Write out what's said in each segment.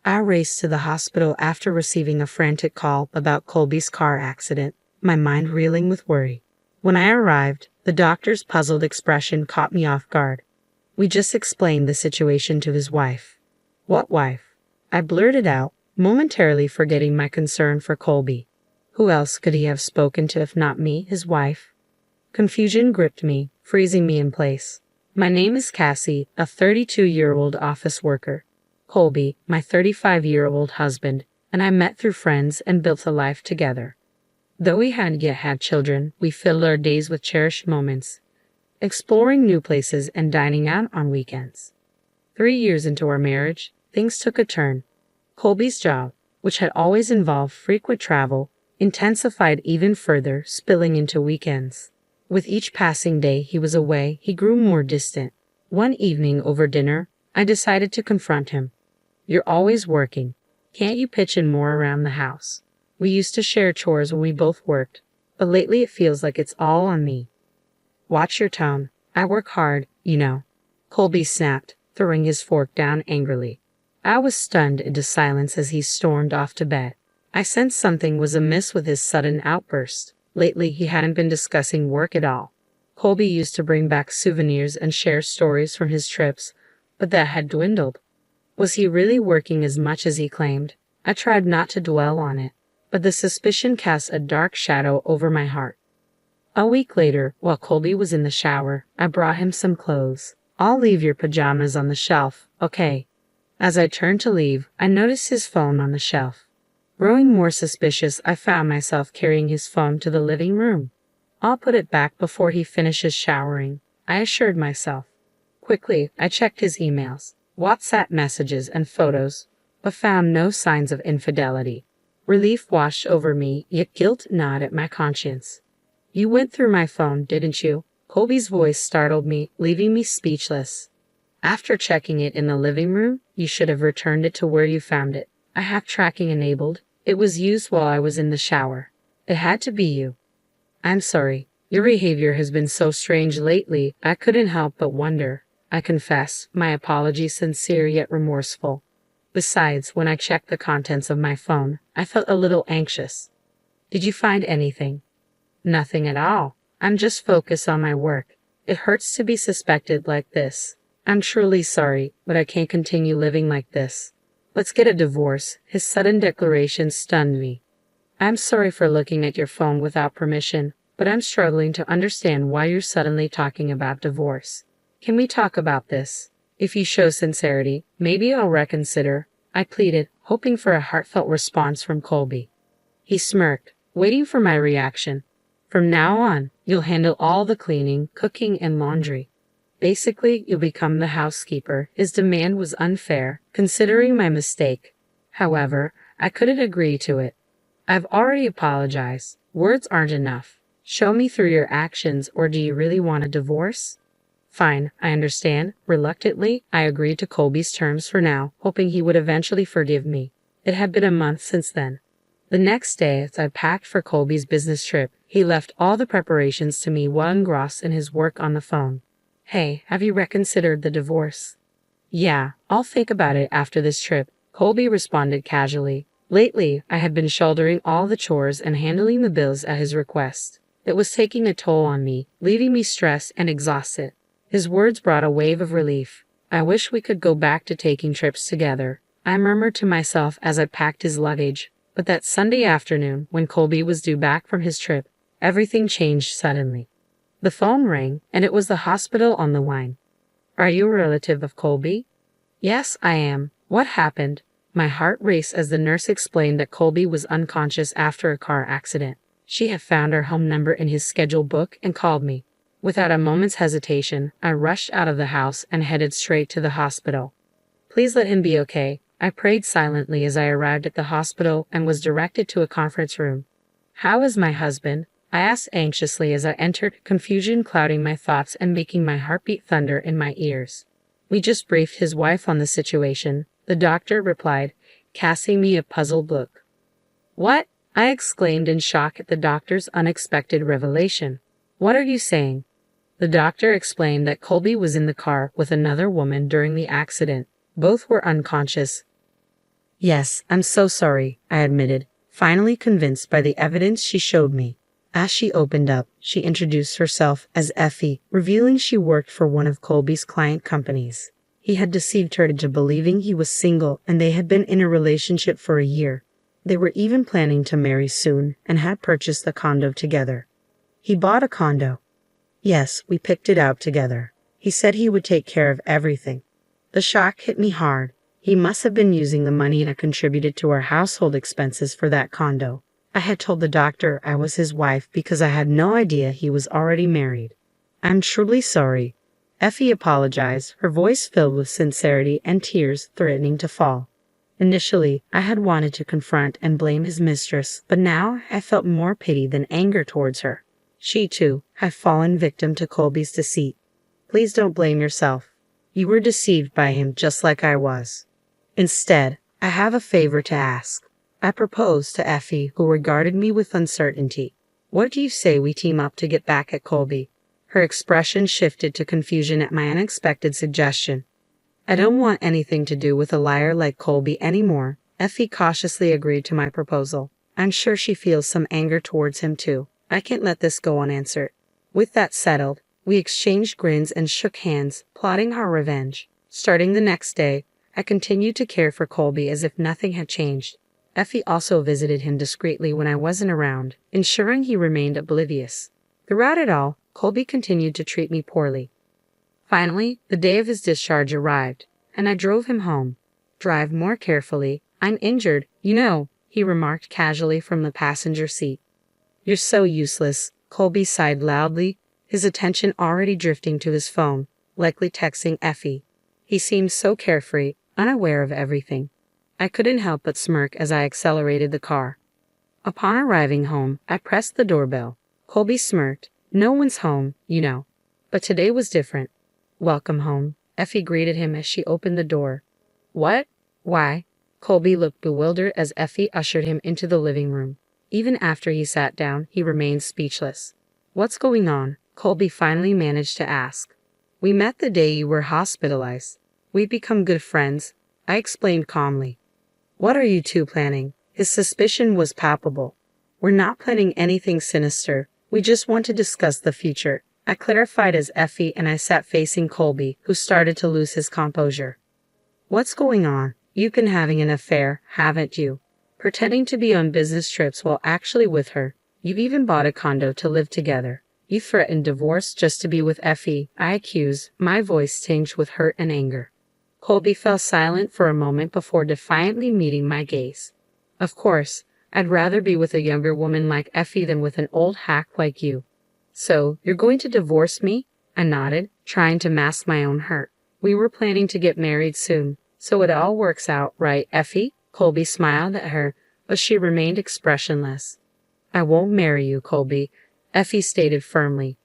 I raced to the hospital after receiving a frantic call about Colby's car accident, my mind reeling with worry. When I arrived, the doctor's puzzled expression caught me off guard. We just explained the situation to his wife. What wife? I blurted out, momentarily forgetting my concern for Colby. Who else could he have spoken to if not me, his wife? Confusion gripped me, freezing me in place. My name is Cassie, a 32-year-old office worker. Colby, my 35-year-old husband, and I met through friends and built a life together. Though we hadn't yet had children, we filled our days with cherished moments, exploring new places and dining out on weekends. 3 years into our marriage, things took a turn. Colby's job, which had always involved frequent travel, intensified even further, spilling into weekends. With each passing day he was away, he grew more distant. One evening over dinner, I decided to confront him. You're always working. Can't you pitch in more around the house? We used to share chores when we both worked, but lately it feels like it's all on me. Watch your tone. I work hard, you know. Colby snapped, throwing his fork down angrily. I was stunned into silence as he stormed off to bed. I sensed something was amiss with his sudden outburst. Lately he hadn't been discussing work at all. Colby used to bring back souvenirs and share stories from his trips, but that had dwindled. Was he really working as much as he claimed? I tried not to dwell on it, but the suspicion cast a dark shadow over my heart. A week later, while Colby was in the shower, I brought him some clothes. I'll leave your pajamas on the shelf, okay? As I turned to leave, I noticed his phone on the shelf. Growing more suspicious, I found myself carrying his phone to the living room. I'll put it back before he finishes showering, I assured myself. Quickly, I checked his emails, WhatsApp messages, and photos, but found no signs of infidelity. Relief washed over me, yet guilt gnawed at my conscience. You went through my phone, didn't you? Colby's voice startled me, leaving me speechless. After checking it in the living room, you should have returned it to where you found it. I have tracking enabled. It was used while I was in the shower. It had to be you. I'm sorry. Your behavior has been so strange lately, I couldn't help but wonder. I confess, my apology sincere yet remorseful. Besides, when I checked the contents of my phone, I felt a little anxious. Did you find anything? Nothing at all. I'm just focused on my work. It hurts to be suspected like this. I'm truly sorry, but I can't continue living like this. Let's get a divorce. His sudden declaration stunned me. I'm sorry for looking at your phone without permission, but I'm struggling to understand why you're suddenly talking about divorce. Can we talk about this? If you show sincerity, maybe I'll reconsider, I pleaded, hoping for a heartfelt response from Colby. He smirked, waiting for my reaction. From now on, you'll handle all the cleaning, cooking, and laundry. Basically, you'll become the housekeeper. His demand was unfair, considering my mistake. However, I couldn't agree to it. I've already apologized. Words aren't enough. Show me through your actions, or do you really want a divorce? Fine, I understand. Reluctantly, I agreed to Colby's terms for now, hoping he would eventually forgive me. It had been a month since then. The next day, as I packed for Colby's business trip, he left all the preparations to me while engrossed in his work on the phone. Hey, have you reconsidered the divorce? Yeah, I'll think about it after this trip, Colby responded casually. Lately, I had been shouldering all the chores and handling the bills at his request. It was taking a toll on me, leaving me stressed and exhausted. His words brought a wave of relief. I wish we could go back to taking trips together, I murmured to myself as I packed his luggage. But that Sunday afternoon, when Colby was due back from his trip, everything changed suddenly. The phone rang, and it was the hospital on the line. Are you a relative of Colby? Yes, I am. What happened? My heart raced as the nurse explained that Colby was unconscious after a car accident. She had found our home number in his scheduled book and called me. Without a moment's hesitation, I rushed out of the house and headed straight to the hospital. Please let him be okay, I prayed silently as I arrived at the hospital and was directed to a conference room. How is my husband? I asked anxiously as I entered, confusion clouding my thoughts and making my heartbeat thunder in my ears. We just briefed his wife on the situation, the doctor replied, casting me a puzzled look. What? I exclaimed in shock at the doctor's unexpected revelation. What are you saying? The doctor explained that Colby was in the car with another woman during the accident. Both were unconscious. Yes, I'm so sorry, I admitted, finally convinced by the evidence she showed me. As she opened up, she introduced herself as Effie, revealing she worked for one of Colby's client companies. He had deceived her into believing he was single and they had been in a relationship for a year. They were even planning to marry soon and had purchased the condo together. He bought a condo. Yes, we picked it out together. He said he would take care of everything. The shock hit me hard. He must have been using the money I contributed to our household expenses for that condo. I had told the doctor I was his wife because I had no idea he was already married. I'm truly sorry. Effie apologized, her voice filled with sincerity and tears threatening to fall. Initially, I had wanted to confront and blame his mistress, but now I felt more pity than anger towards her. She, too, had fallen victim to Colby's deceit. Please don't blame yourself. You were deceived by him just like I was. Instead, I have a favor to ask. I proposed to Effie, who regarded me with uncertainty. What do you say we team up to get back at Colby? Her expression shifted to confusion at my unexpected suggestion. I don't want anything to do with a liar like Colby anymore. Effie cautiously agreed to my proposal. I'm sure she feels some anger towards him too. I can't let this go unanswered. With that settled, we exchanged grins and shook hands, plotting our revenge. Starting the next day, I continued to care for Colby as if nothing had changed. Effie also visited him discreetly when I wasn't around, ensuring he remained oblivious. Throughout it all, Colby continued to treat me poorly. Finally, the day of his discharge arrived, and I drove him home. Drive more carefully. I'm injured, you know, he remarked casually from the passenger seat. You're so useless, Colby sighed loudly, his attention already drifting to his phone, likely texting Effie. He seemed so carefree, unaware of everything. I couldn't help but smirk as I accelerated the car. Upon arriving home, I pressed the doorbell. Colby smirked. No one's home, you know. But today was different. Welcome home, Effie greeted him as she opened the door. What? Why? Colby looked bewildered as Effie ushered him into the living room. Even after he sat down, he remained speechless. What's going on? Colby finally managed to ask. We met the day you were hospitalized. We've become good friends, I explained calmly. What are you two planning? His suspicion was palpable. We're not planning anything sinister. We just want to discuss the future, I clarified as Effie and I sat facing Colby, who started to lose his composure. What's going on? You've been having an affair, haven't you? Pretending to be on business trips while actually with her. You've even bought a condo to live together. You threatened divorce just to be with Effie, I accused, my voice tinged with hurt and anger. Colby fell silent for a moment before defiantly meeting my gaze. Of course, I'd rather be with a younger woman like Effie than with an old hack like you. So, you're going to divorce me? I nodded, trying to mask my own hurt. We were planning to get married soon, so it all works out, right, Effie? Colby smiled at her, but she remained expressionless. I won't marry you, Colby, Effie stated firmly.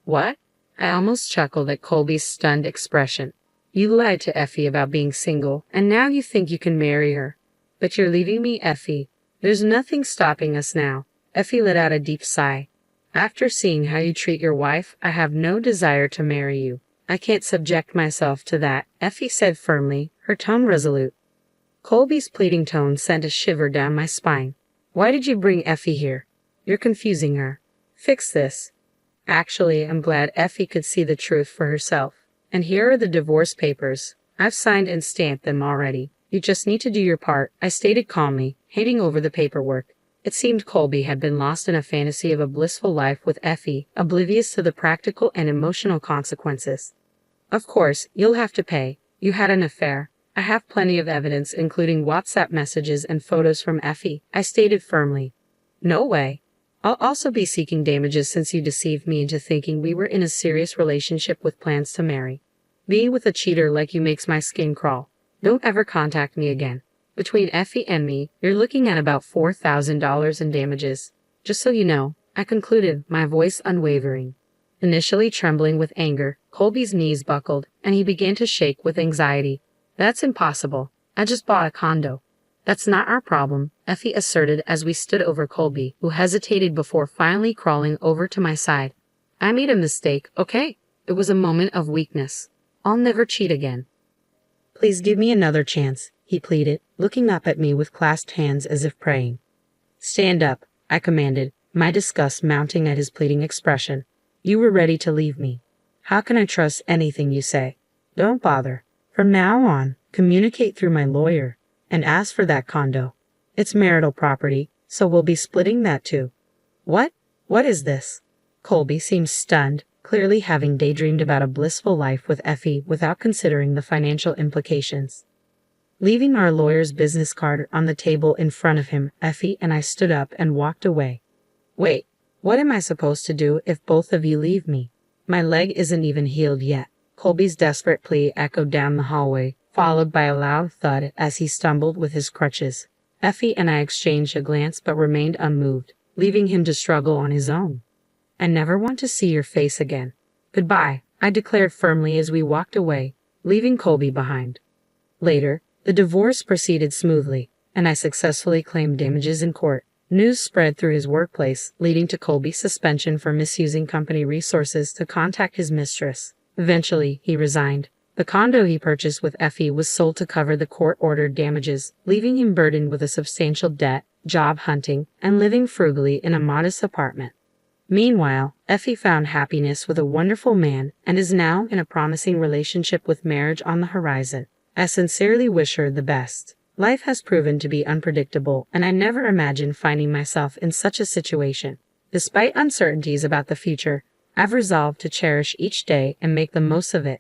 What? I almost chuckled at Colby's stunned expression. You lied to Effie about being single, and now you think you can marry her. But you're leaving me, Effie. There's nothing stopping us now. Effie let out a deep sigh. After seeing how you treat your wife, I have no desire to marry you. I can't subject myself to that, Effie said firmly, her tone resolute. Colby's pleading tone sent a shiver down my spine. Why did you bring Effie here? You're confusing her. Fix this. Actually, I'm glad Effie could see the truth for herself. And here are the divorce papers. I've signed and stamped them already. You just need to do your part, I stated calmly, handing over the paperwork. It seemed Colby had been lost in a fantasy of a blissful life with Effie, oblivious to the practical and emotional consequences. Of course, you'll have to pay. You had an affair. I have plenty of evidence, including WhatsApp messages and photos from Effie, I stated firmly. No way. I'll also be seeking damages since you deceived me into thinking we were in a serious relationship with plans to marry. Being with a cheater like you makes my skin crawl. Don't ever contact me again. Between Effie and me, you're looking at about $4,000 in damages. Just so you know, I concluded, my voice unwavering. Initially trembling with anger, Colby's knees buckled, and he began to shake with anxiety. That's impossible. I just bought a condo. That's not our problem, Effie asserted as we stood over Colby, who hesitated before finally crawling over to my side. I made a mistake, okay? It was a moment of weakness. I'll never cheat again. Please give me another chance, he pleaded, looking up at me with clasped hands as if praying. Stand up, I commanded, my disgust mounting at his pleading expression. You were ready to leave me. How can I trust anything you say? Don't bother. From now on, communicate through my lawyer. And as for that condo, it's marital property, so we'll be splitting that too. What? What is this? Colby seemed stunned, clearly having daydreamed about a blissful life with Effie without considering the financial implications. Leaving our lawyer's business card on the table in front of him, Effie and I stood up and walked away. Wait, what am I supposed to do if both of you leave me? My leg isn't even healed yet. Colby's desperate plea echoed down the hallway, followed by a loud thud as he stumbled with his crutches. Effie and I exchanged a glance but remained unmoved, leaving him to struggle on his own. I never want to see your face again. Goodbye, I declared firmly as we walked away, leaving Colby behind. Later, the divorce proceeded smoothly, and I successfully claimed damages in court. News spread through his workplace, leading to Colby's suspension for misusing company resources to contact his mistress. Eventually, he resigned. The condo he purchased with Effie was sold to cover the court-ordered damages, leaving him burdened with a substantial debt, job hunting, and living frugally in a modest apartment. Meanwhile, Effie found happiness with a wonderful man and is now in a promising relationship with marriage on the horizon. I sincerely wish her the best. Life has proven to be unpredictable, and I never imagined finding myself in such a situation. Despite uncertainties about the future, I've resolved to cherish each day and make the most of it.